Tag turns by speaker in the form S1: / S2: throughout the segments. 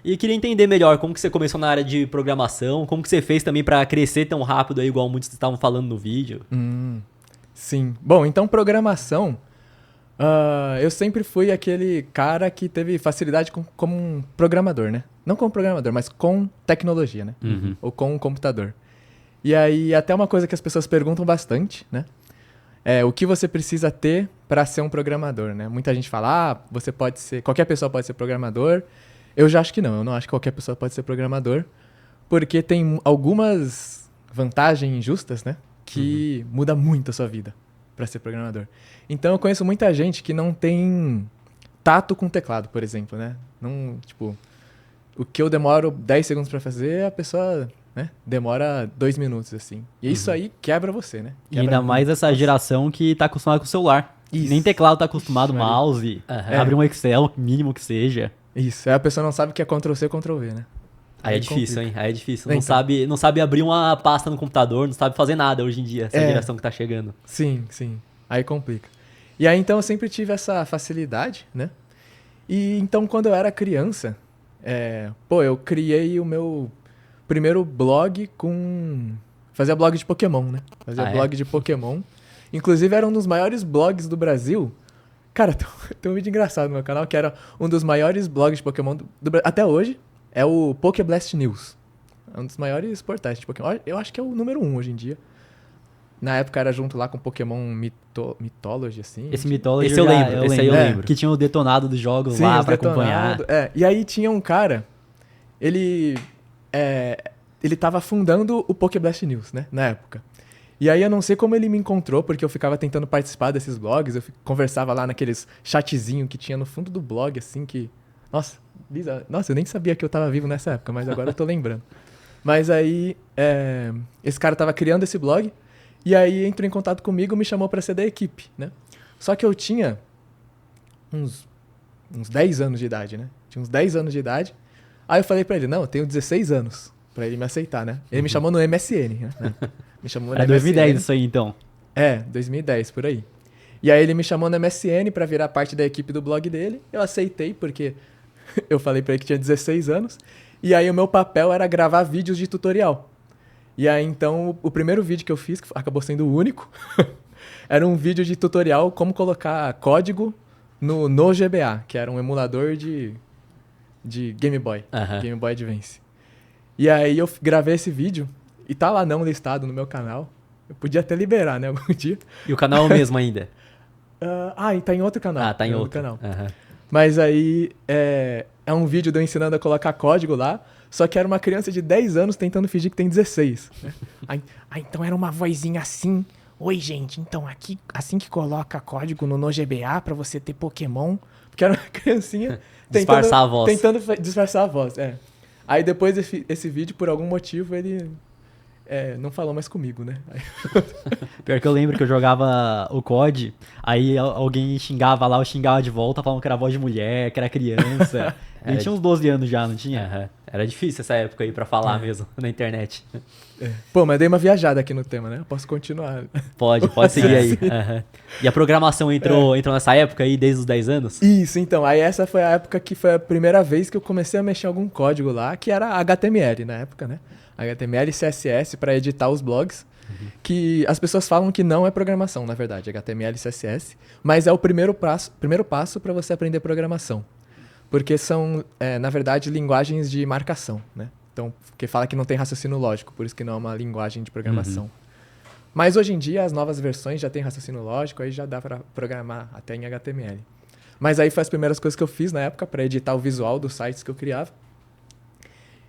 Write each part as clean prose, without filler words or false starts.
S1: E queria entender melhor como que você começou na área de programação, como que você fez também pra crescer tão rápido aí, igual muitos estavam falando no vídeo.
S2: Sim. Bom, então programação. Eu sempre fui aquele cara que teve facilidade como um programador, né? Não como programador, mas com tecnologia, né? Ou com um computador. E aí, até uma coisa que as pessoas perguntam bastante, né? É o que você precisa ter para ser um programador, né? Muita gente fala, qualquer pessoa pode ser programador. Eu já acho que não, eu não acho que qualquer pessoa pode ser programador, porque tem algumas vantagens injustas, né? Que muda muito a sua vida para ser programador. Então eu conheço muita gente que não tem tato com teclado, por exemplo, né? Não, tipo, o que eu demoro 10 segundos para fazer, a pessoa, né, demora 2 minutos, assim. E isso aí quebra você, né?
S3: E ainda mais essa
S2: Nossa.
S3: geração que tá acostumada com o celular.
S2: Isso.
S3: Nem teclado tá acostumado,
S2: Ixi, Maria.
S3: mouse,
S1: Aham.
S3: abrir um Excel, mínimo que seja.
S2: Isso, aí a pessoa não sabe o que é Ctrl-C, Ctrl-V, né?
S1: Aí é difícil, hein? Aí é difícil.
S2: Então.
S1: Não sabe abrir uma pasta no computador, não sabe fazer nada hoje em dia, essa
S2: É.
S1: geração que tá chegando.
S2: Sim, sim. Aí complica. E aí, então, eu sempre tive essa facilidade, né? E então, quando eu era criança, eu criei o meu primeiro blog Fazia blog de Pokémon, né? Fazia blog de Pokémon. Inclusive, era um dos maiores blogs do Brasil. Cara, tem um vídeo engraçado no meu canal, que era um dos maiores blogs de Pokémon do Brasil. Até hoje, é o Pokéblast News. É um dos maiores portais de Pokémon. Eu acho que é o número 1 hoje em dia. Na época era junto lá com Pokémon Mythology, assim.
S3: Esse Mythology
S1: Esse eu lembro, esse aí eu lembro.
S3: Que tinha o detonado dos jogos
S2: Sim,
S3: lá
S2: os
S3: pra
S2: detonado.
S3: acompanhar.
S2: E aí tinha um cara, ele tava fundando o Pokéblast News, né, na época. E aí eu não sei como ele me encontrou, porque eu ficava tentando participar desses blogs, eu conversava lá naqueles chatzinho que tinha no fundo do blog, assim, que... Nossa, eu nem sabia que eu tava vivo nessa época, mas agora eu tô lembrando. Mas aí, esse cara tava criando esse blog, e aí entrou em contato comigo, me chamou pra ser da equipe, né? Só que eu tinha uns 10 anos de idade, né? Tinha uns 10 anos de idade. Aí eu falei pra ele, não, eu tenho 16 anos, pra ele me aceitar, né? Ele me chamou no MSN, né? Me chamou no
S3: É 2010 isso aí, então.
S2: 2010, por aí. E aí ele me chamou no MSN pra virar parte da equipe do blog dele. Eu aceitei, porque eu falei pra ele que tinha 16 anos. E aí o meu papel era gravar vídeos de tutorial. E aí, então, o primeiro vídeo que eu fiz, que acabou sendo o único, era um vídeo de tutorial como colocar código no GBA, que era um emulador de Game Boy, Game Boy Advance. E aí eu gravei esse vídeo, e tá lá não listado no meu canal. Eu podia até liberar, né, algum dia.
S1: E o canal é o mesmo ainda?
S2: E tá em outro canal.
S1: Tá em outro
S2: canal.
S1: Aham.
S2: Mas aí, é um vídeo de eu ensinando a colocar código lá, só que era uma criança de 10 anos tentando fingir que tem 16. Né? Então era uma vozinha assim. Oi, gente, então aqui, assim que coloca código no GBA pra você ter Pokémon. Porque era uma criancinha
S1: Disfarçar a voz.
S2: Tentando disfarçar a voz, Aí depois esse vídeo, por algum motivo, ele não falou mais comigo, né?
S3: Pior que eu lembro que eu jogava o COD, aí alguém xingava lá, eu xingava de volta, falando que era voz de mulher, que era criança. Ele tinha uns 12 anos já, não tinha?
S1: Aham. Era difícil essa época aí pra falar mesmo na internet.
S2: Pô, mas dei uma viajada aqui no tema, né? Eu posso continuar.
S1: Pode seguir aí. Aham. E a programação entrou nessa época aí, desde os 10 anos?
S2: Isso, então. Aí essa foi a época que foi a primeira vez que eu comecei a mexer em algum código lá, que era HTML na época, né? HTML e CSS para editar os blogs, que as pessoas falam que não é programação, na verdade, HTML e CSS, mas é o primeiro passo para você aprender programação. Porque são, na verdade, linguagens de marcação, né? Então, porque fala que não tem raciocínio lógico, por isso que não é uma linguagem de programação. Mas hoje em dia, as novas versões já tem raciocínio lógico, aí já dá para programar até em HTML. Mas aí foi as primeiras coisas que eu fiz na época para editar o visual dos sites que eu criava.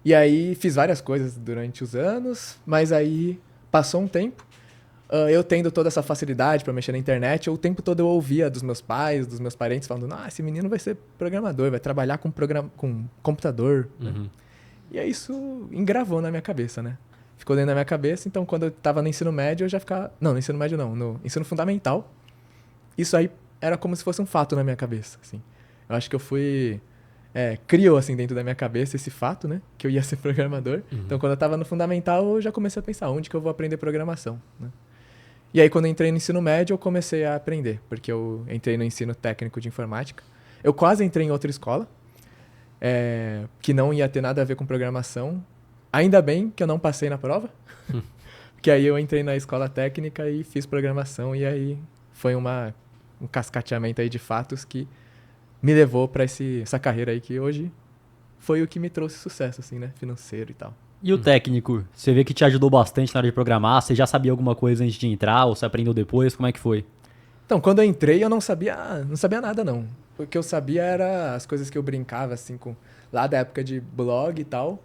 S2: E aí fiz várias coisas durante os anos, mas aí passou um tempo, eu tendo toda essa facilidade para mexer na internet, o tempo todo eu ouvia dos meus pais, dos meus parentes, falando, esse menino vai ser programador, vai trabalhar com computador. Né? E aí isso engravou na minha cabeça, né? Ficou dentro da minha cabeça, então quando eu estava no ensino médio, eu já ficava... Não, no ensino médio não, no ensino fundamental, isso aí era como se fosse um fato na minha cabeça, assim. Eu acho que eu fui... criou, assim, dentro da minha cabeça esse fato, né? Que eu ia ser programador. Então, quando eu estava no fundamental, eu já comecei a pensar, onde que eu vou aprender programação, né? E aí, quando eu entrei no ensino médio, eu comecei a aprender, porque eu entrei no ensino técnico de informática. Eu quase entrei em outra escola. que não ia ter nada a ver com programação. Ainda bem que eu não passei na prova, porque aí eu entrei na escola técnica e fiz programação, e aí foi um cascateamento aí de fatos que me levou para essa carreira aí que hoje foi o que me trouxe sucesso, assim, né? Financeiro e tal.
S3: E o técnico? Você vê que te ajudou bastante na hora de programar? Você já sabia alguma coisa antes de entrar ou você aprendeu depois? Como é que foi?
S2: Então, quando eu entrei, eu não sabia nada, não. O que eu sabia era as coisas que eu brincava, assim, lá da época de blog e tal.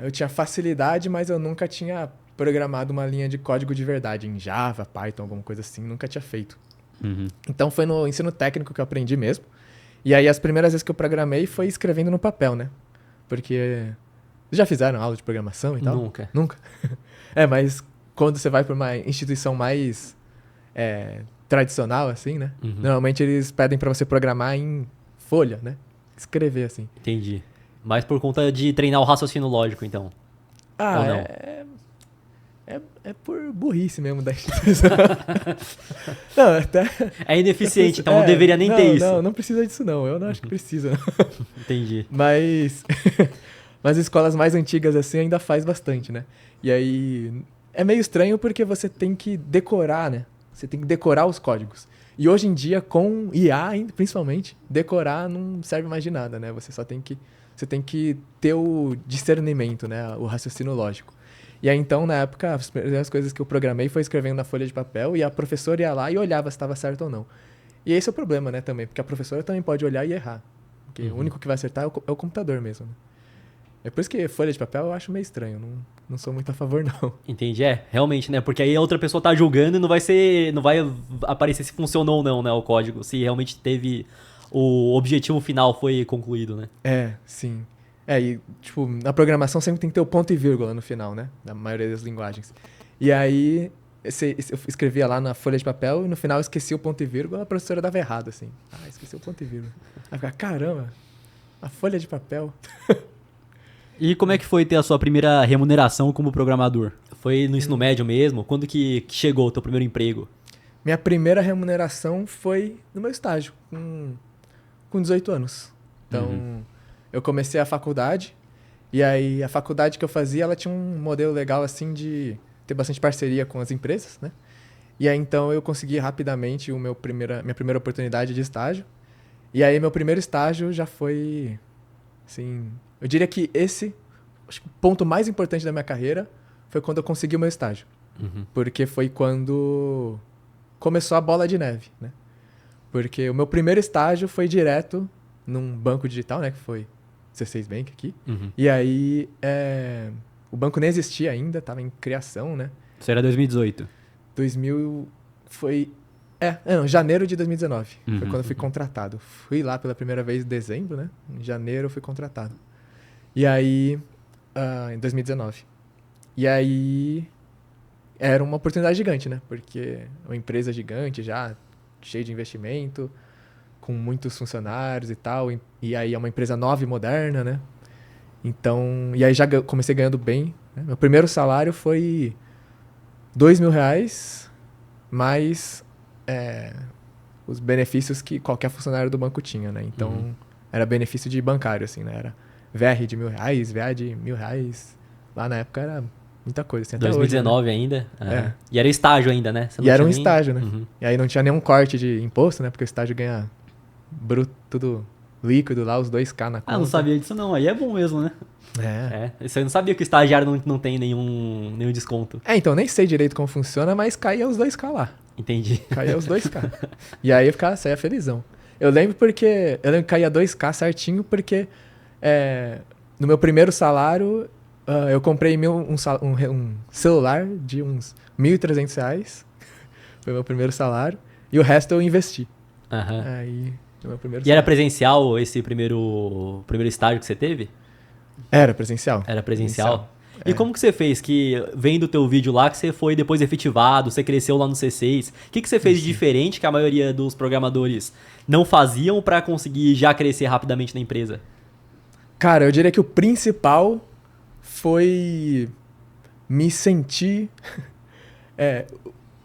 S2: Eu tinha facilidade, mas eu nunca tinha programado uma linha de código de verdade, em Java, Python, alguma coisa assim, nunca tinha feito.
S3: Uhum.
S2: Então foi no ensino técnico que eu aprendi mesmo. E aí as primeiras vezes que eu programei foi escrevendo no papel, né? Porque... Vocês já fizeram aula de programação e tal?
S1: Nunca.
S2: Nunca? Mas quando você vai para uma instituição mais tradicional, assim, né?
S1: Uhum.
S2: Normalmente eles pedem para você programar em folha, né? Escrever, assim.
S1: Entendi. Mas por conta de treinar o raciocínio lógico, então. Ou não?
S2: É por burrice mesmo da instituição. Não, até...
S1: É ineficiente, então não deveria nem ter isso.
S2: Não precisa disso não. Eu não acho que precisa.
S1: Entendi.
S2: Mas escolas mais antigas assim ainda faz bastante, né? E aí é meio estranho porque você tem que decorar, né? Você tem que decorar os códigos. E hoje em dia, com IA, principalmente, decorar não serve mais de nada, né? Você tem que ter o discernimento, né? O raciocínio lógico. E aí, então, na época, as primeiras coisas que eu programei foi escrevendo na folha de papel e a professora ia lá e olhava se estava certo ou não. E esse é o problema, né, também, porque a professora também pode olhar e errar. Porque o único que vai acertar é o computador mesmo, né? É por isso que folha de papel eu acho meio estranho, não sou muito a favor, não.
S1: Entendi, realmente, né? Porque aí a outra pessoa tá julgando e não vai aparecer se funcionou ou não, né, o código, se realmente teve o objetivo final foi concluído, né?
S2: Sim. E, tipo, na programação sempre tem que ter o ponto e vírgula no final, né? Na maioria das linguagens. E aí, eu escrevia lá na folha de papel e no final eu esqueci o ponto e vírgula, a professora dava errado, assim. Esqueci o ponto e vírgula. Aí eu ficava, caramba, a folha de papel.
S3: E como é que foi ter a sua primeira remuneração como programador?
S1: Foi no ensino médio mesmo? Quando que chegou o teu primeiro emprego?
S2: Minha primeira remuneração foi no meu estágio, com 18 anos. Então, eu comecei a faculdade, e aí a faculdade que eu fazia, ela tinha um modelo legal, assim, de ter bastante parceria com as empresas, né? E aí, então, eu consegui rapidamente minha primeira oportunidade de estágio. E aí, meu primeiro estágio já foi, assim... Eu diria que acho que o ponto mais importante da minha carreira foi quando eu consegui o meu estágio. Porque foi quando começou a bola de neve, né? Porque o meu primeiro estágio foi direto num banco digital, né? Que foi C6 Bank aqui. E aí, o banco nem existia ainda, estava em criação, né?
S3: Isso era 2018.
S2: Foi... janeiro de 2019. Foi quando eu fui contratado. Fui lá pela primeira vez em dezembro, né? Em janeiro eu fui contratado. E aí, em 2019. E aí, era uma oportunidade gigante, né? Porque uma empresa gigante já, cheia de investimento, com muitos funcionários e tal. E aí é uma empresa nova e moderna, né? Então, e aí já comecei ganhando bem. Né? Meu primeiro salário foi R$2.000, mais os benefícios que qualquer funcionário do banco tinha, né? Então, era benefício de bancário, assim, né? Era VR de R$1.000, VA de R$1.000. Lá na época era muita coisa. Assim, até
S1: 2019
S2: hoje, né?
S1: ainda? E era estágio ainda, né?
S2: E era um estágio, né? E aí não tinha nenhum corte de imposto, né? Porque o estágio ganha bruto, tudo líquido lá, os 2K na conta.
S3: Não sabia disso não. Aí é bom mesmo, né?
S1: Você não sabia que o estagiário não tem nenhum desconto.
S2: Então, nem sei direito como funciona, mas caía os 2K lá.
S1: Entendi.
S2: Caía os 2K. E aí eu saía felizão. Eu lembro que caía 2K certinho porque no meu primeiro salário eu comprei um celular de uns R$1.300. Foi meu primeiro salário. E o resto eu investi. Aí, meu primeiro
S1: salário. Era presencial esse primeiro estágio que você teve?
S2: Era presencial.
S1: Era presencial. E como que você fez? Que vendo o teu vídeo lá, que você foi depois efetivado, você cresceu lá no C6. O que você fez de diferente que a maioria dos programadores não faziam para conseguir já crescer rapidamente na empresa?
S2: Cara, eu diria que o principal foi me sentir...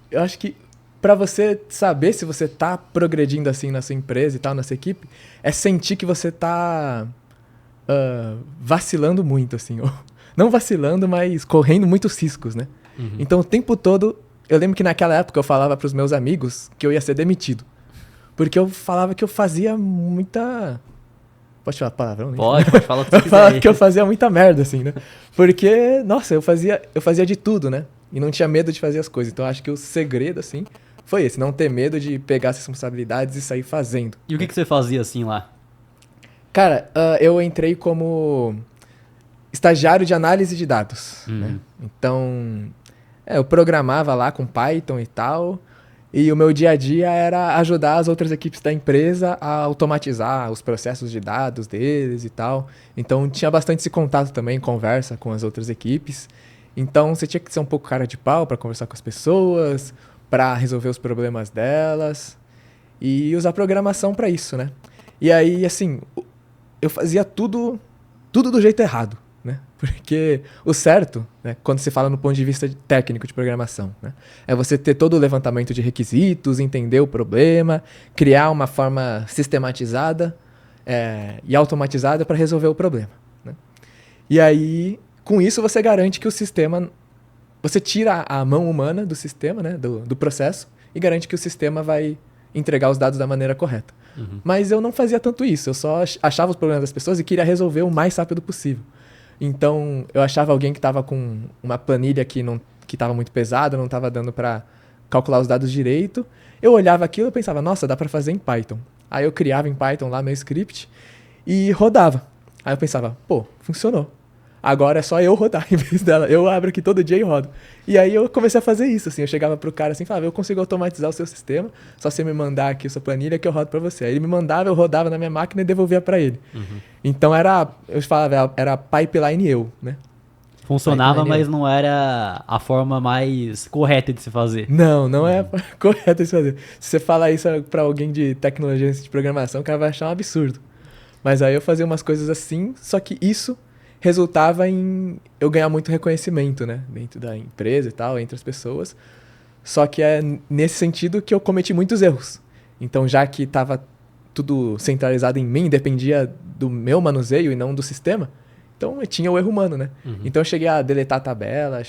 S2: eu acho que para você saber se você tá progredindo assim na sua empresa e tal, na sua equipe, é sentir que você tá vacilando muito, assim. Não vacilando, mas correndo muitos riscos, né? Então, o tempo todo, eu lembro que naquela época eu falava pros meus amigos que eu ia ser demitido. Porque eu falava que eu fazia muita... Pode falar palavrão? Né?
S1: Pode falar o que você
S2: Eu
S1: quiser
S2: falava
S1: aí.
S2: que eu fazia muita merda, assim, né? Porque, nossa, eu fazia de tudo, né? E não tinha medo de fazer as coisas. Então, eu acho que o segredo, assim, foi esse. Não ter medo de pegar as responsabilidades e sair fazendo.
S3: E o que você fazia assim lá?
S2: Cara, eu entrei como estagiário de análise de dados, né? Então, eu programava lá com Python e tal, e o meu dia a dia era ajudar as outras equipes da empresa a automatizar os processos de dados deles e tal. Então, tinha bastante esse contato também, conversa com as outras equipes. Então, você tinha que ser um pouco cara de pau para conversar com as pessoas, para resolver os problemas delas e usar programação para isso, né? E aí, assim, eu fazia tudo do jeito errado, né? Porque o certo, né, quando se fala no ponto de vista técnico de programação, né, é você ter todo o levantamento de requisitos, entender o problema, criar uma forma sistematizada e automatizada para resolver o problema, né? E aí, com isso, você garante que o sistema... Você tira a mão humana do sistema, né, do processo, e garante que o sistema vai entregar os dados da maneira correta. Mas eu não fazia tanto isso, eu só achava os problemas das pessoas e queria resolver o mais rápido possível. Então, eu achava alguém que estava com uma planilha que estava muito pesada, não estava dando para calcular os dados direito. Eu olhava aquilo e pensava, nossa, dá para fazer em Python. Aí eu criava em Python lá meu script e rodava. Aí eu pensava, pô, funcionou. Agora é só eu rodar em vez dela. Eu abro aqui todo dia e rodo. E aí eu comecei a fazer isso, assim. Eu chegava pro cara assim e falava, eu consigo automatizar o seu sistema, só você me mandar aqui a sua planilha que eu rodo pra você. Aí ele me mandava, eu rodava na minha máquina e devolvia pra ele. Então eu falava, era pipeline eu, né?
S3: Funcionava,
S2: Pipeline
S3: mas não era a forma mais correta de se fazer.
S2: Não é correto isso fazer. Se você falar isso pra alguém de tecnologia de programação, o cara vai achar um absurdo. Mas aí eu fazia umas coisas assim, só que isso resultava em eu ganhar muito reconhecimento, né? Dentro da empresa e tal, entre as pessoas. Só que é nesse sentido que eu cometi muitos erros. Então, já que estava tudo centralizado em mim, dependia do meu manuseio e não do sistema, então eu tinha o erro humano, né? Então eu cheguei a deletar a tabela,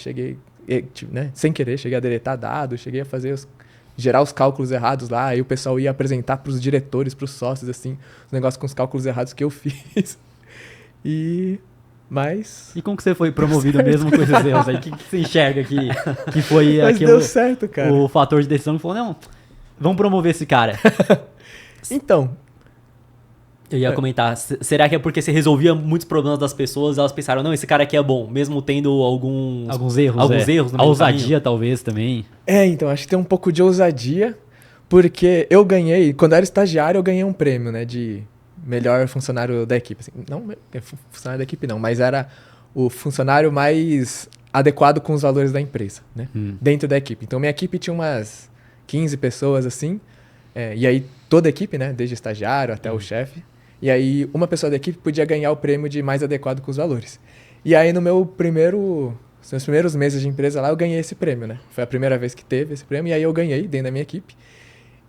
S2: né? Sem querer, cheguei a deletar dados, cheguei a gerar os cálculos errados lá, aí o pessoal ia apresentar para os diretores, para os sócios, assim, os negócios com os cálculos errados que eu fiz. Mas
S3: E como que você foi promovido mesmo com esses erros aí? O que você enxerga que foi
S2: Mas
S3: aquilo,
S2: deu certo, cara.
S3: o fator de decisão que falou, não, vamos promover esse cara.
S2: Então,
S1: Eu ia comentar, será que é porque você resolvia muitos problemas das pessoas e elas pensaram, não, esse cara aqui é bom, mesmo tendo
S3: Alguns erros.
S1: alguns erros no
S3: A
S1: meio do
S3: ousadia,
S1: caminho?
S3: talvez, também.
S2: então, acho que tem um pouco de ousadia, porque eu ganhei, quando eu era estagiário, eu ganhei um prêmio, né, de melhor funcionário da equipe. Assim, não, funcionário da equipe não, mas era o funcionário mais adequado com os valores da empresa, né, dentro da equipe. Então, minha equipe tinha umas 15 pessoas, assim, e aí toda a equipe, né, desde o estagiário até o chefe, e aí uma pessoa da equipe podia ganhar o prêmio de mais adequado com os valores. E aí nos meus primeiros meses de empresa lá, eu ganhei esse prêmio, né? Foi a primeira vez que teve esse prêmio, e aí eu ganhei dentro da minha equipe.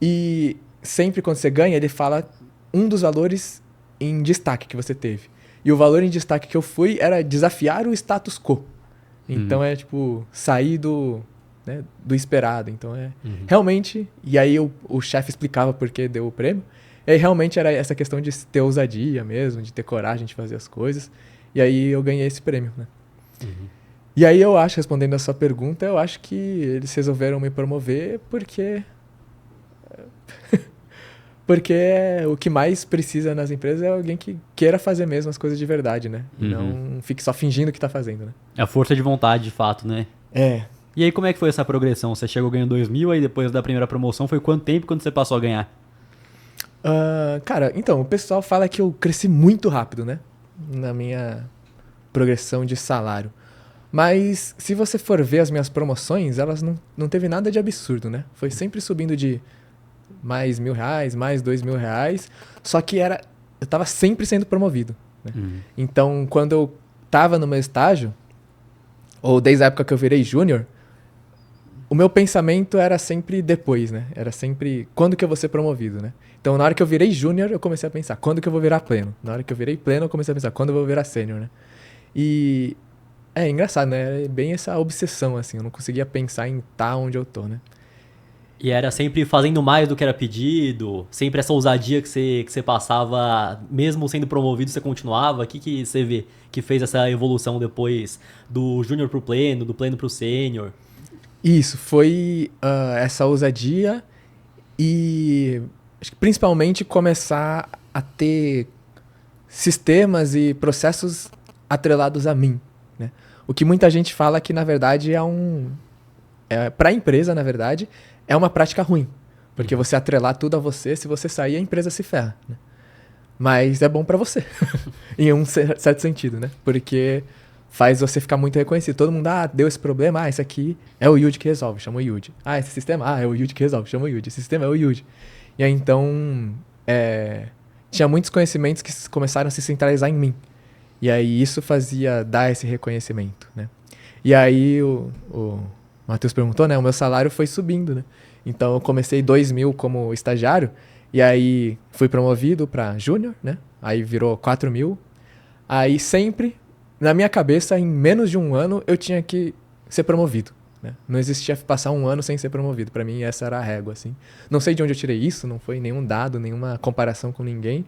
S2: E sempre quando você ganha, ele fala um dos valores em destaque que você teve. E o valor em destaque que eu fui era desafiar o status quo. Então é tipo, sair do esperado. Então realmente... E aí o chefe explicava por que deu o prêmio. E aí realmente era essa questão de ter ousadia mesmo, de ter coragem de fazer as coisas. E aí eu ganhei esse prêmio, né? E aí eu acho, respondendo a sua pergunta, eu acho que eles resolveram me promover porque o que mais precisa nas empresas é alguém que queira fazer mesmo as coisas de verdade, né? E não fique só fingindo que tá fazendo, né?
S3: É a força de vontade, de fato, né? E aí, como é que foi essa progressão? Você chegou ganhando 2.000, aí depois da primeira promoção, foi quanto tempo quando você passou a ganhar?
S2: Cara, então, o pessoal fala que eu cresci muito rápido, né? Na minha progressão de salário. Mas, se você for ver as minhas promoções, elas não teve nada de absurdo, né? Foi sempre subindo de mais R$1.000, mais R$2.000. Só que eu tava sempre sendo promovido, né? Então, quando eu tava no meu estágio, ou desde a época que eu virei júnior, o meu pensamento era sempre depois, né? Era sempre quando que eu vou ser promovido, né? Então, na hora que eu virei júnior, eu comecei a pensar quando que eu vou virar pleno. Na hora que eu virei pleno, eu comecei a pensar quando eu vou virar sênior, né? E é engraçado, né? É bem essa obsessão, assim. Eu não conseguia pensar em estar onde eu tô, né?
S1: E era sempre fazendo mais do que era pedido, sempre essa ousadia que você passava, mesmo sendo promovido, você continuava. O que você vê que fez essa evolução depois do júnior pro pleno, do pleno pro sênior?
S2: Isso, foi essa ousadia e acho que principalmente começar a ter sistemas e processos atrelados a mim, né? O que muita gente fala que, na verdade, para a empresa, na verdade, é uma prática ruim. Porque você atrelar tudo a você, se você sair, a empresa se ferra, né? Mas é bom para você, em um certo sentido, né? Porque faz você ficar muito reconhecido. Todo mundo, deu esse problema, esse aqui é o Yuji que resolve, chama o Yuji. Esse sistema, é o Yuji que resolve, chama o Yuji. Esse sistema é o Yuji. E aí, então, tinha muitos conhecimentos que começaram a se centralizar em mim. E aí, isso fazia dar esse reconhecimento, né? E aí, o Matheus perguntou, né? O meu salário foi subindo, né? Então, eu comecei 2.000 como estagiário, e aí fui promovido para júnior, né? Aí virou 4.000. Aí, sempre, na minha cabeça, em menos de um ano, eu tinha que ser promovido, né? Não existia passar um ano sem ser promovido. Para mim, essa era a régua, assim. Não sei de onde eu tirei isso, não foi nenhum dado, nenhuma comparação com ninguém,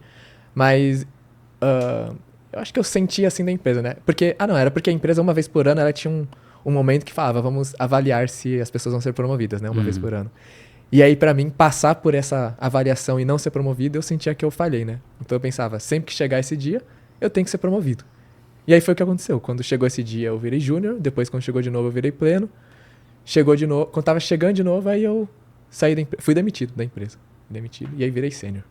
S2: mas eu acho que eu sentia assim da empresa, né? Porque, era porque a empresa, uma vez por ano, ela tinha um momento que falava, vamos avaliar se as pessoas vão ser promovidas, né? Uma vez por ano. E aí, pra mim, passar por essa avaliação e não ser promovido, eu sentia que eu falhei, né? Então eu pensava, sempre que chegar esse dia, eu tenho que ser promovido. E aí foi o que aconteceu. Quando chegou esse dia, eu virei júnior, depois quando chegou de novo, eu virei pleno. Chegou de novo, quando tava chegando de novo, aí eu saí da empresa, fui demitido da empresa. Demitido, e aí virei sênior.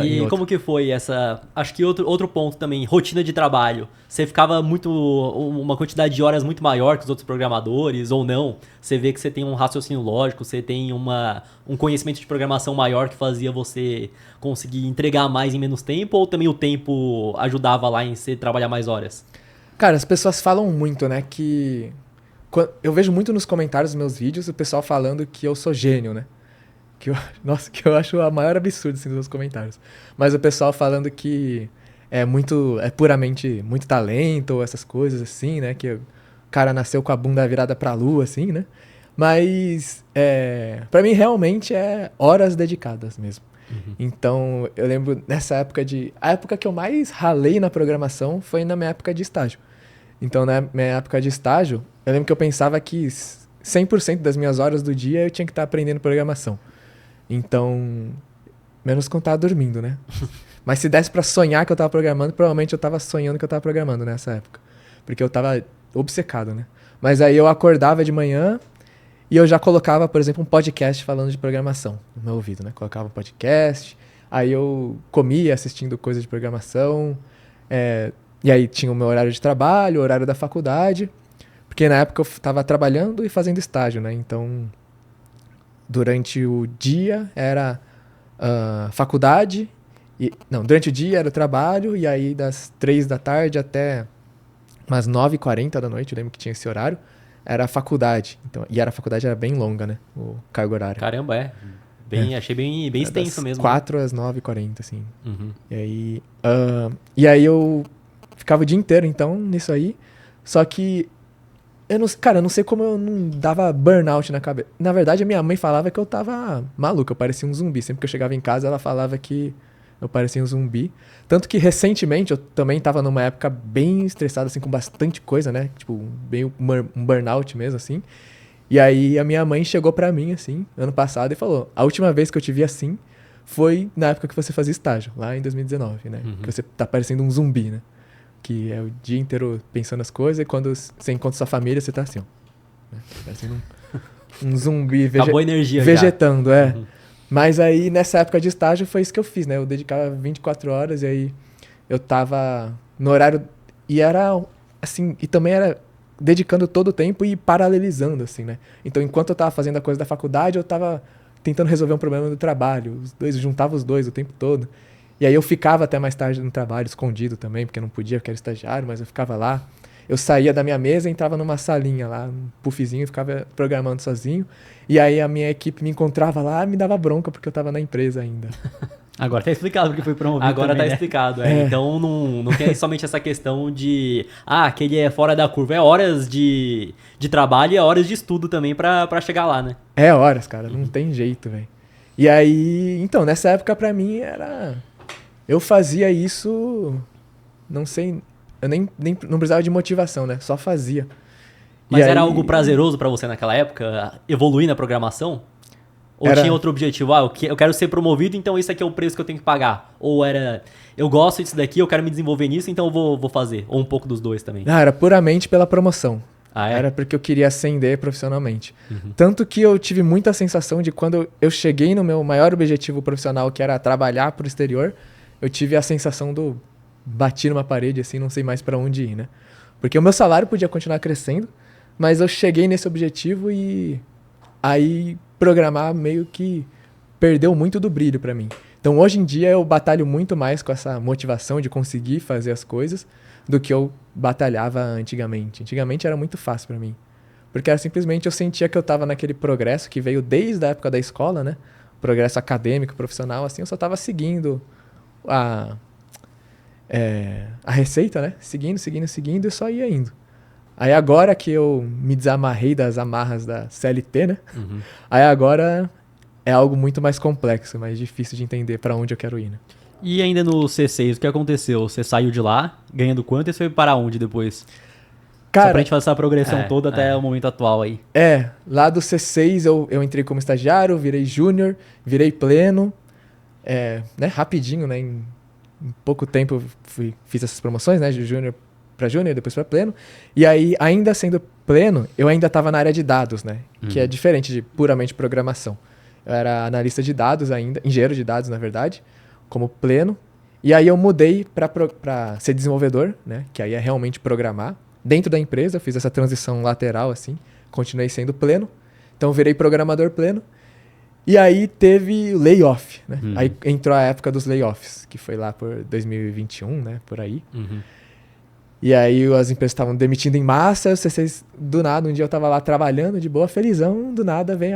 S1: E como que foi essa... Acho que outro ponto também, rotina de trabalho. Você ficava uma quantidade de horas muito maior que os outros programadores, ou não? Você vê que você tem um raciocínio lógico, você tem um conhecimento de programação maior que fazia você conseguir entregar mais em menos tempo, ou também o tempo ajudava lá em você trabalhar mais horas?
S2: Cara, as pessoas falam muito, né, que... Eu vejo muito nos comentários dos meus vídeos o pessoal falando que eu sou gênio, né? Que eu acho a maior absurdo assim, dos comentários. Mas o pessoal falando que é puramente muito talento, ou essas coisas assim, né? Que o cara nasceu com a bunda virada pra lua, assim, né? Mas pra mim realmente é horas dedicadas mesmo. Então eu lembro nessa época a época que eu mais ralei na programação foi na minha época de estágio. Então na minha época de estágio, eu lembro que eu pensava que 100% das minhas horas do dia eu tinha que estar aprendendo programação. Então, menos quando eu tava dormindo, né? Mas se desse pra sonhar que eu tava programando, provavelmente eu tava sonhando que eu tava programando nessa época. Porque eu tava obcecado, né? Mas aí eu acordava de manhã e eu já colocava, por exemplo, um podcast falando de programação no meu ouvido, né? Colocava um podcast, aí eu comia assistindo coisas de programação, e aí tinha o meu horário de trabalho, o horário da faculdade, porque na época eu tava trabalhando e fazendo estágio, né? Então... Durante o dia era faculdade, durante o dia era o trabalho, e aí das 3 da tarde até umas 9h40 da noite, eu lembro que tinha esse horário, era a faculdade. Então, e a faculdade era bem longa, né? O cargo horário.
S1: Caramba, achei bem extenso mesmo.
S2: 4 às 9h40, assim. E aí eu ficava o dia inteiro, então, nisso aí. Só que eu não sei como eu não dava burnout na cabeça. Na verdade, a minha mãe falava que eu tava maluco, eu parecia um zumbi. Sempre que eu chegava em casa, ela falava que eu parecia um zumbi. Tanto que, recentemente, eu também tava numa época bem estressada, assim, com bastante coisa, né? Tipo, bem um burnout mesmo, assim. E aí, a minha mãe chegou pra mim, assim, ano passado, e falou, a última vez que eu te vi assim foi na época que você fazia estágio, lá em 2019, né? Que você tá parecendo um zumbi, né? Que é o dia inteiro pensando as coisas, e quando você encontra sua família, você tá assim, ó. Né? Parecendo um zumbi
S1: Acabou a energia
S2: vegetando, Mas aí, nessa época de estágio, foi isso que eu fiz, né? Eu dedicava 24 horas, e aí eu tava no horário... E era, assim... E também era dedicando todo o tempo e paralelizando, assim, né? Então, enquanto eu tava fazendo a coisa da faculdade, eu tava tentando resolver um problema do trabalho. Juntava os dois o tempo todo. E aí eu ficava até mais tarde no trabalho, escondido também, porque eu não podia, porque era estagiário, mas eu ficava lá. eu saía da minha mesa, entrava numa salinha lá, um puffzinho, e ficava programando sozinho. E aí a minha equipe me encontrava lá, me dava bronca porque eu tava na empresa ainda.
S3: Agora tá explicado porque foi promovido
S1: Agora
S3: também,
S1: tá
S3: né?
S1: explicado, Então não tem somente essa questão de aquele é fora da curva, é horas de trabalho e é horas de estudo também pra chegar lá, né?
S2: É horas, cara, não tem jeito, velho. E aí, então, nessa época pra mim era... Eu fazia isso, não sei, eu nem não precisava de motivação, né? Só fazia.
S1: Mas
S2: E
S1: era
S2: aí-
S1: algo prazeroso pra você naquela época, evoluir na programação? Ou
S2: Era-
S1: tinha outro objetivo? Eu quero ser promovido, então esse aqui é o preço que eu tenho que pagar. Ou era, eu gosto disso daqui, eu quero me desenvolver nisso, então eu vou fazer. Ou um pouco dos dois também.
S2: Não, era puramente pela promoção.
S1: Ah, é?
S2: Era porque eu queria ascender profissionalmente. Tanto que eu tive muita sensação de quando eu cheguei no meu maior objetivo profissional, que era trabalhar pro exterior, eu tive a sensação do bati numa parede, assim, não sei mais pra onde ir, né? Porque o meu salário podia continuar crescendo, mas eu cheguei nesse objetivo e aí programar meio que perdeu muito do brilho pra mim. Então hoje em dia eu batalho muito mais com essa motivação de conseguir fazer as coisas do que eu batalhava antigamente. Antigamente era muito fácil pra mim. Porque era simplesmente eu sentia que eu tava naquele progresso que veio desde a época da escola, né? Progresso acadêmico, profissional, assim, eu só tava seguindo a receita, né? Seguindo e só ia indo. Aí agora que eu me desamarrei das amarras da CLT, né? Aí agora é algo muito mais complexo, mais difícil de entender pra onde eu quero ir, né?
S3: E ainda no C6, o que aconteceu? Você saiu de lá, ganhando quanto, e você foi para onde depois? Só pra
S2: Cara,
S3: gente fazer essa progressão
S1: É,
S3: toda até o momento atual aí.
S2: lá do C6 eu entrei como estagiário, virei júnior, virei pleno, né? Rapidinho, né? Em pouco tempo eu fiz essas promoções, né? De júnior para júnior, depois para pleno. E aí, ainda sendo pleno, eu ainda estava na área de dados, né? Que é diferente de puramente programação. Eu era analista de dados ainda, engenheiro de dados, na verdade, como pleno. E aí eu mudei para ser desenvolvedor, né? Que aí é realmente programar. Dentro da empresa, eu fiz essa transição lateral, assim. Continuei sendo pleno. Então, eu virei programador pleno. E aí teve layoff, né? Aí entrou a época dos layoffs, que foi lá por 2021, né? Por aí. E aí as empresas estavam demitindo em massa, os C6, do nada, um dia eu tava lá trabalhando de boa, felizão, do nada vem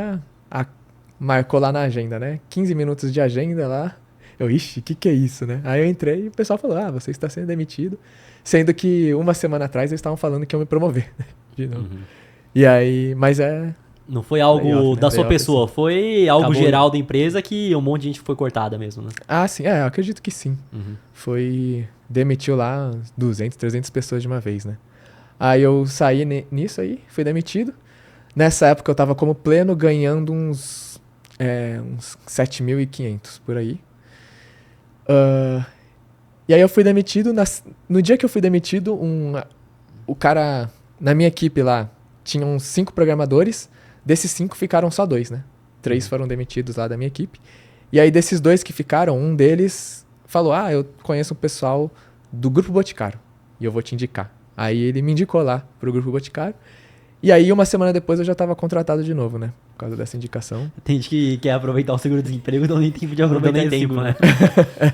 S2: marcou lá na agenda, né? 15 minutos de agenda lá. Eu, ixi, que é isso, né? Aí eu entrei e o pessoal falou, você está sendo demitido. Sendo que uma semana atrás eles estavam falando que iam me promover, né? De novo. E aí, mas
S1: Não foi algo
S2: Layoff, né?
S1: da sua
S2: Layoff,
S1: pessoa, foi algo
S3: Acabou.
S1: geral da empresa que um monte de gente foi cortada mesmo, né?
S2: sim, eu acredito que sim. Demitiu lá 200, 300 pessoas de uma vez, né? Aí eu saí nisso aí, fui demitido. Nessa época eu tava como pleno ganhando uns 7.500 por aí. E aí eu fui demitido. No dia que eu fui demitido, o cara na minha equipe lá tinha uns 5 programadores. Desses 5 ficaram só 2, né? 3 foram demitidos lá da minha equipe. E aí desses 2 que ficaram, um deles falou, eu conheço um pessoal do Grupo Boticário e eu vou te indicar. Aí ele me indicou lá pro Grupo Boticário. E aí uma semana depois eu já estava contratado de novo, né? Por causa dessa indicação.
S3: Tem gente que quer aproveitar o seguro-desemprego, não tem nem tempo de aproveitar
S1: nem
S3: esse
S1: tempo,
S3: seguro,
S1: né?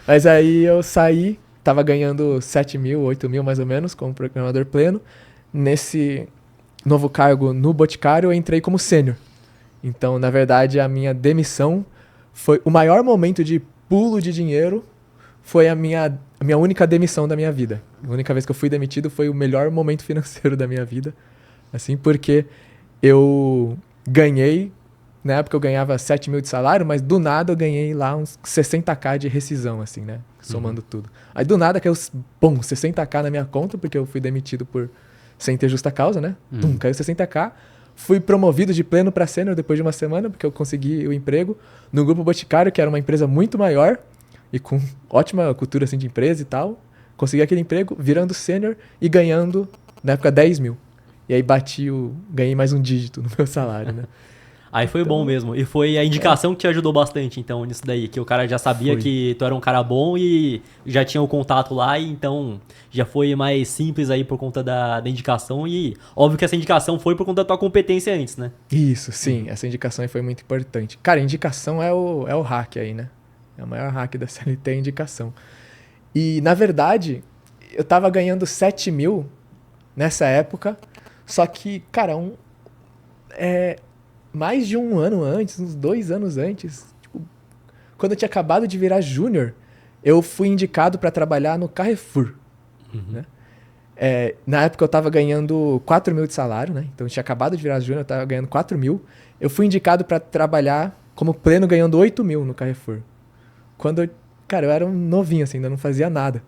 S2: Mas aí eu saí, tava ganhando 7.000, 8.000 mais ou menos como programador pleno. Nesse novo cargo no Boticário eu entrei como sênior. Então, na verdade, a minha demissão foi o maior momento de pulo de dinheiro, foi a minha única demissão da minha vida. A única vez que eu fui demitido foi o melhor momento financeiro da minha vida. Assim, porque eu ganhei, na época eu ganhava 7.000 de salário, mas do nada eu ganhei lá uns 60k de rescisão, assim, né? Somando tudo. Aí do nada caiu, 60k na minha conta, porque eu fui demitido sem ter justa causa, né? Caiu 60k. Fui promovido de pleno para sênior depois de uma semana, porque eu consegui o emprego no Grupo Boticário, que era uma empresa muito maior e com ótima cultura assim, de empresa e tal. Consegui aquele emprego, virando sênior e ganhando, na época, 10.000. E aí ganhei mais um dígito no meu salário, né?
S1: Aí foi bom mesmo. E foi a indicação que te ajudou bastante, então, nisso daí. Que o cara já sabia
S2: Foi.
S1: que tu era um cara bom e já tinha o contato lá, e então já foi mais simples aí por conta da indicação. E óbvio que essa indicação foi por conta da tua competência antes, né?
S2: Isso, sim. Essa indicação aí foi muito importante. Cara, indicação é o hack aí, né? É o maior hack da CLT, a indicação. E, na verdade, eu tava ganhando 7.000 nessa época. Só que, cara, mais de um ano antes, uns 2 anos antes, tipo, quando eu tinha acabado de virar júnior, eu fui indicado para trabalhar no Carrefour. Né? Na época eu tava ganhando 4 mil de salário, né? Então eu tinha acabado de virar júnior, eu tava ganhando 4 mil. Eu fui indicado para trabalhar como pleno ganhando 8 mil no Carrefour. Cara, eu era um novinho, assim, ainda não fazia nada.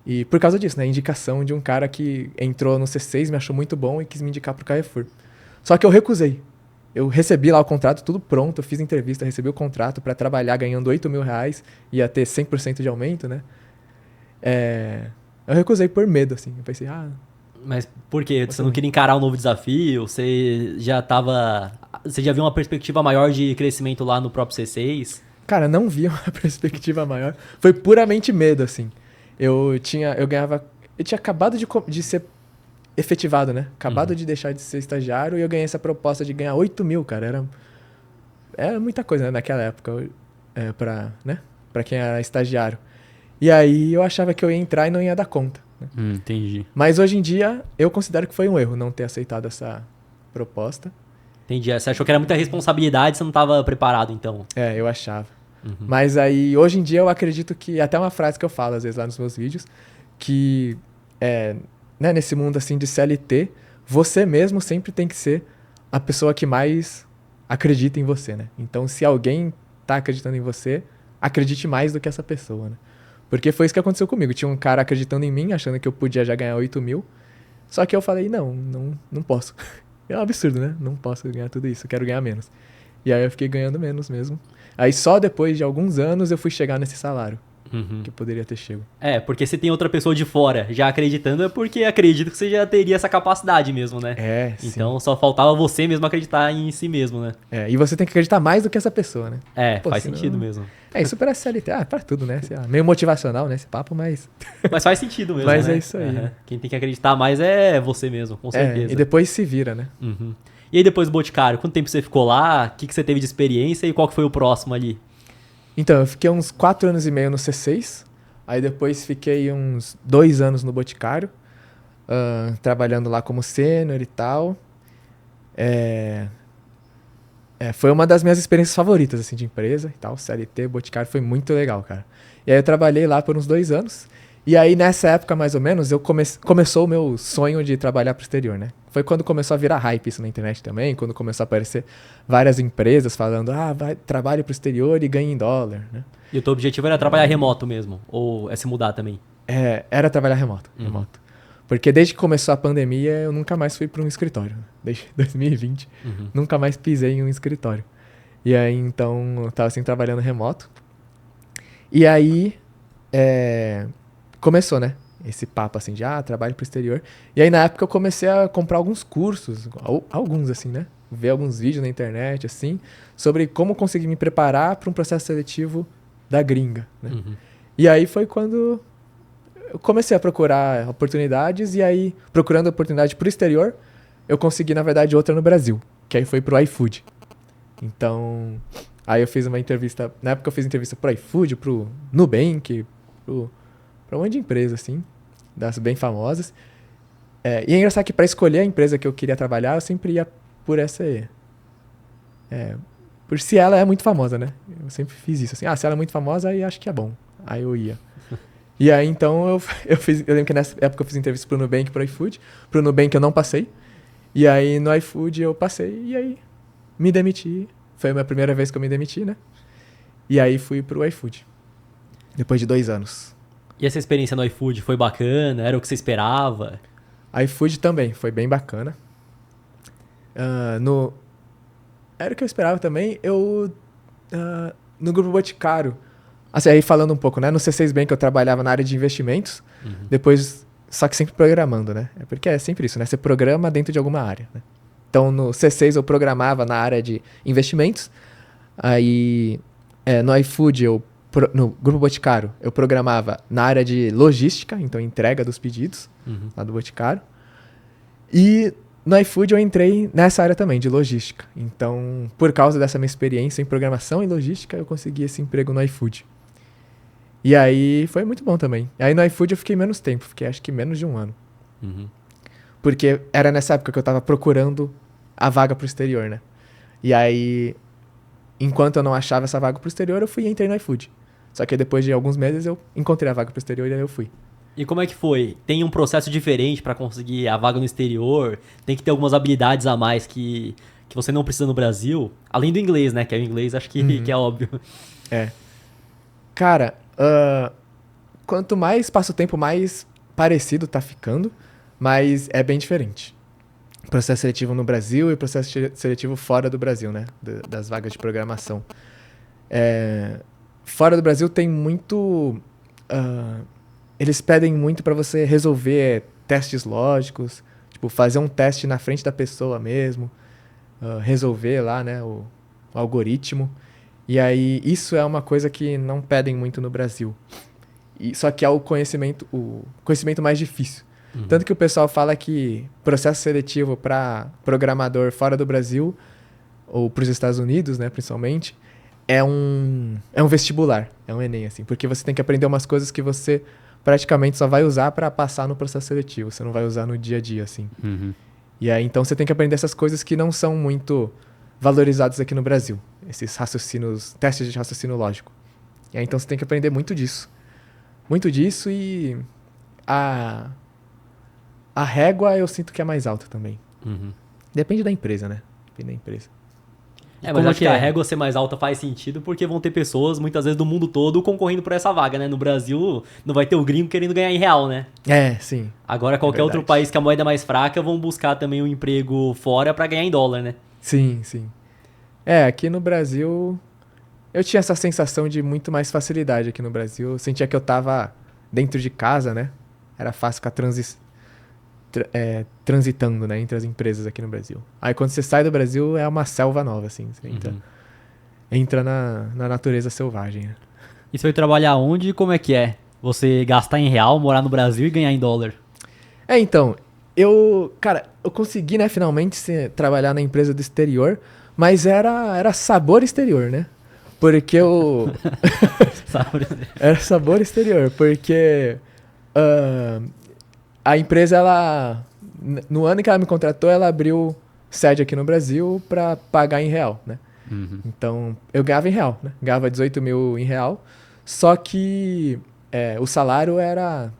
S2: E por causa disso, né? Indicação de um cara que entrou no C6, me achou muito bom e quis me indicar pro Carrefour. Só que eu recusei. Eu recebi lá o contrato, tudo pronto, eu fiz entrevista, recebi o contrato para trabalhar ganhando 8 mil reais, ia ter 100% de aumento, né? Eu recusei por medo, assim. Eu pensei,
S1: Mas por quê? Você não queria encarar um novo desafio? Você já viu uma perspectiva maior de crescimento lá no próprio C6?
S2: Cara, não vi uma perspectiva maior. Foi puramente medo, assim. Eu tinha acabado de ser efetivado, né? Acabado de deixar de ser estagiário e eu ganhei essa proposta de ganhar 8 mil, cara. Era muita coisa, né? Naquela época, pra quem era estagiário. E aí eu achava que eu ia entrar e não ia dar conta. Né?
S1: Entendi.
S2: Mas hoje em dia, eu considero que foi um erro não ter aceitado essa proposta.
S1: Entendi. Você achou que era muita responsabilidade, você não estava preparado, então.
S2: Eu achava. Mas aí, hoje em dia, eu acredito que... Até uma frase que eu falo, às vezes, lá nos meus vídeos, que né, nesse mundo, assim, de CLT, você mesmo sempre tem que ser a pessoa que mais acredita em você, né? Então, se alguém tá acreditando em você, acredite mais do que essa pessoa, né? Porque foi isso que aconteceu comigo. Tinha um cara acreditando em mim, achando que eu podia já ganhar 8 mil. Só que eu falei, não posso. É um absurdo, né? Não posso ganhar tudo isso, eu quero ganhar menos. E aí eu fiquei ganhando menos mesmo. Aí só depois de alguns anos eu fui chegar nesse salário. Que eu poderia ter chego.
S1: Porque se tem outra pessoa de fora já acreditando, é porque acredito que você já teria essa capacidade mesmo, né? Então só faltava você mesmo acreditar em si mesmo, né?
S2: E você tem que acreditar mais do que essa pessoa, né?
S1: Faz sentido mesmo.
S2: Isso parece CLT. Pra tudo, né? Meio motivacional, né? Esse papo, mas...
S1: Mas faz sentido mesmo,
S2: mas
S1: né?
S2: É isso aí.
S1: Quem tem que acreditar mais é você mesmo, com certeza.
S2: E depois se vira, né?
S1: E aí depois do Boticário, quanto tempo você ficou lá? O que você teve de experiência e qual que foi o próximo ali?
S2: Então, eu fiquei uns 4 anos e meio no C6. Aí depois fiquei uns 2 anos no Boticário, trabalhando lá como sênior e tal. Foi uma das minhas experiências favoritas, assim, de empresa e tal. CLT, Boticário, foi muito legal, cara. E aí eu trabalhei lá por uns 2 anos. E aí, nessa época, mais ou menos, começou o meu sonho de trabalhar pro exterior, né? Foi quando começou a virar hype isso na internet também, quando começou a aparecer várias empresas falando, trabalhe pro exterior e ganhe em dólar, né?
S1: E o teu objetivo era trabalhar remoto mesmo? Ou se mudar também?
S2: Era trabalhar remoto. Porque desde que começou a pandemia, eu nunca mais fui para um escritório. Desde 2020, nunca mais pisei em um escritório. E aí, então, eu tava assim, trabalhando remoto. E aí, começou, né? Esse papo, assim, de, trabalho pro exterior. E aí, na época, eu comecei a comprar alguns cursos, alguns, assim, né? Ver alguns vídeos na internet, assim, sobre como conseguir me preparar para um processo seletivo da gringa, né? E aí foi quando eu comecei a procurar oportunidades, e aí, procurando oportunidade pro exterior, eu consegui, na verdade, outra no Brasil, que aí foi pro iFood. Então, aí eu fiz uma entrevista, na época eu fiz entrevista pro iFood, pro Nubank, pra um monte de empresa, assim, das bem famosas. E é engraçado que para escolher a empresa que eu queria trabalhar, eu sempre ia por essa... por se ela é muito famosa, né? Eu sempre fiz isso, assim, se ela é muito famosa, aí acho que é bom. Aí eu ia. E aí, então, eu lembro que nessa época eu fiz entrevista pro Nubank e pro iFood. Pro Nubank eu não passei. E aí, no iFood eu passei, e aí me demiti. Foi a minha primeira vez que eu me demiti, né? E aí fui pro iFood. Depois de 2 anos.
S1: E essa experiência no iFood foi bacana? Era o que você esperava?
S2: iFood também, foi bem bacana. Era o que eu esperava também. No Grupo Boticário, assim, aí falando um pouco, né? No C6 Bank eu trabalhava na área de investimentos. Depois, só que sempre programando, né? Porque é sempre isso, né? Você programa dentro de alguma área, né? Então, no C6 eu programava na área de investimentos. Aí, no iFood, no Grupo Boticário, eu programava na área de logística, então entrega dos pedidos, lá do Boticário. E no iFood eu entrei nessa área também, de logística. Então, por causa dessa minha experiência em programação e logística, eu consegui esse emprego no iFood. E aí foi muito bom também. E aí no iFood eu fiquei menos tempo, fiquei acho que menos de 1 ano. Porque era nessa época que eu tava procurando a vaga pro exterior, né? E aí, enquanto eu não achava essa vaga pro exterior, eu fui e entrei no iFood. Só que depois de alguns meses eu encontrei a vaga pro exterior e aí eu fui.
S1: E como é que foi? Tem um processo diferente pra conseguir a vaga no exterior? Tem que ter algumas habilidades a mais que você não precisa no Brasil? Além do inglês, né? Que é o inglês, acho que é óbvio.
S2: É. Cara, quanto mais passa o tempo, mais parecido tá ficando, mas é bem diferente. Processo seletivo no Brasil e processo seletivo fora do Brasil, né? Das vagas de programação. Fora do Brasil tem muito... eles pedem muito para você resolver testes lógicos, tipo, fazer um teste na frente da pessoa mesmo, resolver lá, né, o algoritmo. E aí, isso é uma coisa que não pedem muito no Brasil. Só que é o conhecimento mais difícil. Tanto que o pessoal fala que processo seletivo para programador fora do Brasil, ou para os Estados Unidos, né, principalmente, é um vestibular, é um Enem, assim, porque você tem que aprender umas coisas que você praticamente só vai usar para passar no processo seletivo, você não vai usar no dia a dia, assim. E aí, então, você tem que aprender essas coisas que não são muito valorizadas aqui no Brasil, esses raciocínios, testes de raciocínio lógico. E aí, então, você tem que aprender muito disso. Muito disso e a régua eu sinto que é mais alta também. Depende da empresa, né? Depende da empresa.
S1: Mas acho que a régua ser mais alta faz sentido porque vão ter pessoas, muitas vezes, do mundo todo concorrendo por essa vaga, né? No Brasil, não vai ter o gringo querendo ganhar em real, né?
S2: Sim.
S1: Agora, qualquer outro país que a moeda é mais fraca vão buscar também um emprego fora pra ganhar em dólar, né?
S2: Sim. Aqui no Brasil, eu tinha essa sensação de muito mais facilidade aqui no Brasil. Eu sentia que eu tava dentro de casa, né? Era fácil ficar transitando, né, entre as empresas aqui no Brasil. Aí quando você sai do Brasil é uma selva nova, assim. Você entra na natureza selvagem. Né?
S3: E você foi trabalhar onde e como é que é? Você gastar em real, morar no Brasil e ganhar em dólar?
S2: Então, eu consegui, né, finalmente trabalhar na empresa do exterior, mas era sabor exterior, né? Porque eu... Era sabor exterior, porque... a empresa, no ano que ela me contratou, ela abriu sede aqui no Brasil para pagar em real, né? Então, eu ganhava em real, né? Ganhava 18 mil em real, só que o salário era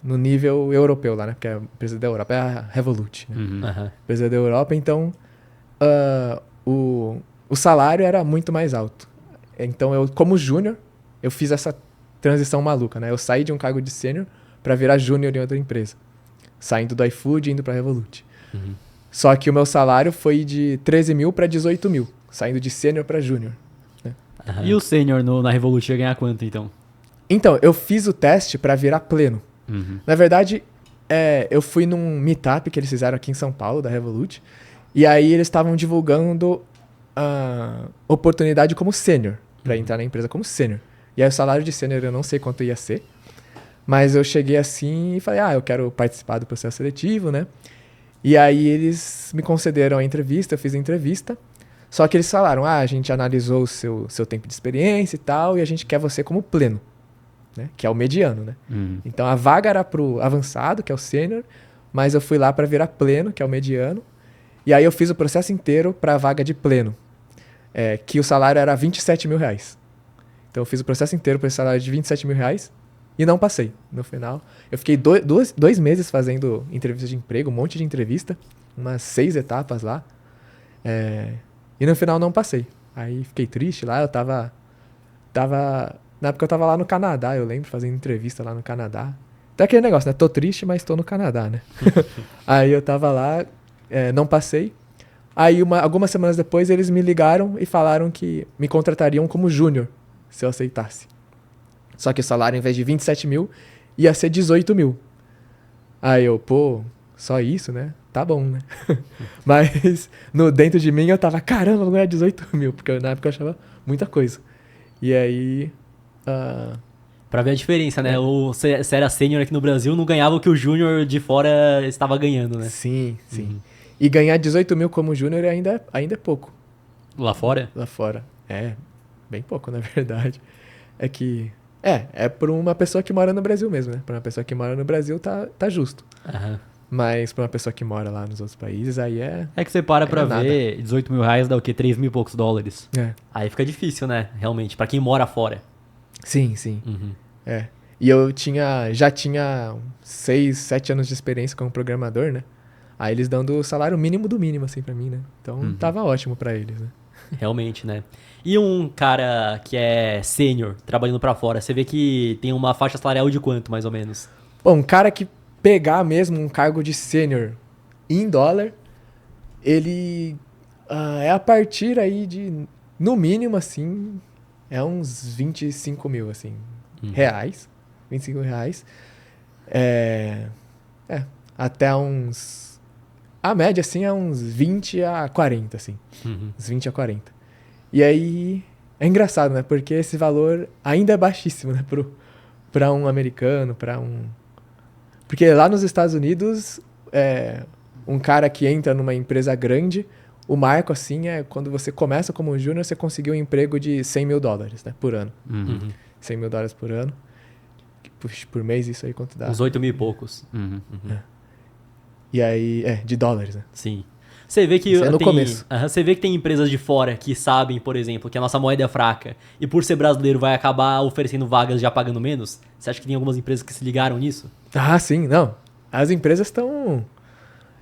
S2: no nível europeu lá, né? Porque a empresa da Europa é a Revolut, né? A empresa da Europa, então, o salário era muito mais alto. Então, eu, como júnior, eu fiz essa transição maluca, né? Eu saí de um cargo de sênior para virar júnior em outra empresa. Saindo do iFood e indo pra Revolut. Só que o meu salário foi de 13 mil pra 18 mil. Saindo de sênior pra júnior. Né?
S3: E o sênior na Revolut ia ganhar quanto, então?
S2: Então, eu fiz o teste pra virar pleno. Na verdade, eu fui num meetup que eles fizeram aqui em São Paulo, da Revolut. E aí eles estavam divulgando a oportunidade como sênior. Pra entrar na empresa como sênior. E aí o salário de sênior eu não sei quanto ia ser. Mas eu cheguei assim e falei, eu quero participar do processo seletivo, né? E aí eles me concederam a entrevista, eu fiz a entrevista. Só que eles falaram, a gente analisou o seu tempo de experiência e tal, e a gente quer você como pleno, né? Que é o mediano, né? Então a vaga era pro avançado, que é o sênior, mas eu fui lá para virar pleno, que é o mediano. E aí eu fiz o processo inteiro para a vaga de pleno, que o salário era 27 mil reais. Então eu fiz o processo inteiro para esse salário de 27 mil reais. E não passei. No final, eu fiquei 2 meses fazendo entrevista de emprego, um monte de entrevista, umas 6 etapas lá. E no final não passei. Aí fiquei triste lá, eu tava... Na época eu tava lá no Canadá, eu lembro, fazendo entrevista lá no Canadá. Até aquele negócio, né? Tô triste, mas tô no Canadá, né? Aí eu tava lá, não passei. Aí algumas semanas depois eles me ligaram e falaram que me contratariam como júnior, se eu aceitasse. Só que o salário, ao invés de 27 mil, ia ser 18 mil. Aí eu, só isso, né? Tá bom, né? Mas dentro de mim eu tava, caramba, vou ganhar 18 mil. Porque na época eu achava muita coisa. E aí...
S1: Pra ver a diferença, né? Você era sênior aqui no Brasil, não ganhava o que o júnior de fora estava ganhando, né?
S2: Sim. E ganhar 18 mil como júnior ainda é pouco.
S1: Lá fora?
S2: Lá fora. Bem pouco, na verdade. É que... É pra uma pessoa que mora no Brasil mesmo, né? Pra uma pessoa que mora no Brasil tá justo. Mas pra uma pessoa que mora lá nos outros países, aí é...
S3: É que você para pra
S2: nada.
S3: ver, 18 mil reais dá o quê? 3 mil e poucos dólares.
S2: É.
S1: Aí fica difícil, né? Realmente, pra quem mora fora.
S2: Sim, sim.
S1: Uhum.
S2: É. E eu já tinha 6, 7 anos de experiência como programador, né? Aí eles dando o salário mínimo do mínimo, assim, pra mim, né? Então tava ótimo pra eles, né?
S1: Realmente, né? E um cara que é sênior, trabalhando pra fora, você vê que tem uma faixa salarial de quanto, mais ou menos?
S2: Bom, um cara que pegar mesmo um cargo de sênior em dólar, ele é a partir aí de, no mínimo, assim, é uns 25 mil, assim, reais. 25 reais. Até uns... A média, assim, é uns 20 a 40, assim. Uns 20 a 40. E aí, é engraçado, né? Porque esse valor ainda é baixíssimo, né? Pra um americano, Porque lá nos Estados Unidos, um cara que entra numa empresa grande, o marco, assim, é quando você começa como júnior, você conseguiu um emprego de 100 mil dólares, né? Por ano. 100 mil dólares por ano. Puxa, por mês, isso aí quanto dá?
S1: Uns 8 mil e poucos.
S2: E aí, de dólares, né?
S1: Sim. Você vê que
S2: Isso é no começo.
S1: Você vê que tem empresas de fora que sabem, por exemplo, que a nossa moeda é fraca e por ser brasileiro vai acabar oferecendo vagas já pagando menos? Você acha que tem algumas empresas que se ligaram nisso?
S2: Ah, sim, não. As empresas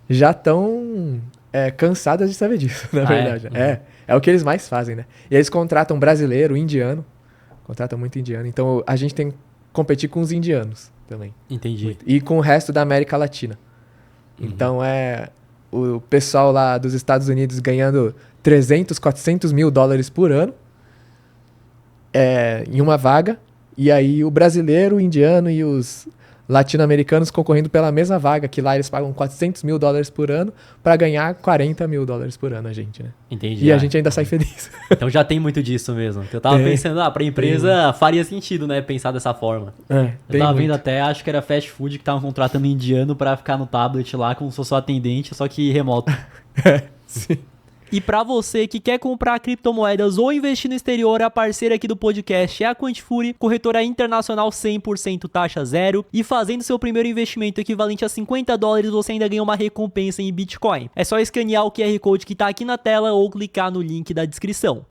S2: já estão cansadas de saber disso, na verdade. É o que eles mais fazem, né? E eles contratam brasileiro, indiano. Contratam muito indiano. Então a gente tem que competir com os indianos também.
S1: Entendi.
S2: E com o resto da América Latina. Então o pessoal lá dos Estados Unidos ganhando 300, 400 mil dólares por ano em uma vaga. E aí o brasileiro, o indiano e os latino-americanos concorrendo pela mesma vaga, que lá eles pagam 400 mil dólares por ano para ganhar 40 mil dólares por ano a gente, né?
S1: Entendi.
S2: E a gente ainda sai feliz.
S1: Então já tem muito disso mesmo. Eu tava pensando, pra empresa faria sentido, né? Pensar dessa forma.
S3: Eu tava vendo até, acho que era fast food que estavam contratando indiano pra ficar no tablet lá como se fosse atendente, só que remoto.
S2: Sim.
S1: E para você que quer comprar criptomoedas ou investir no exterior, a parceira aqui do podcast é a Quantifury, corretora internacional 100% taxa zero. E fazendo seu primeiro investimento equivalente a 50 dólares, você ainda ganha uma recompensa em Bitcoin. É só escanear o QR Code que tá aqui na tela ou clicar no link da descrição.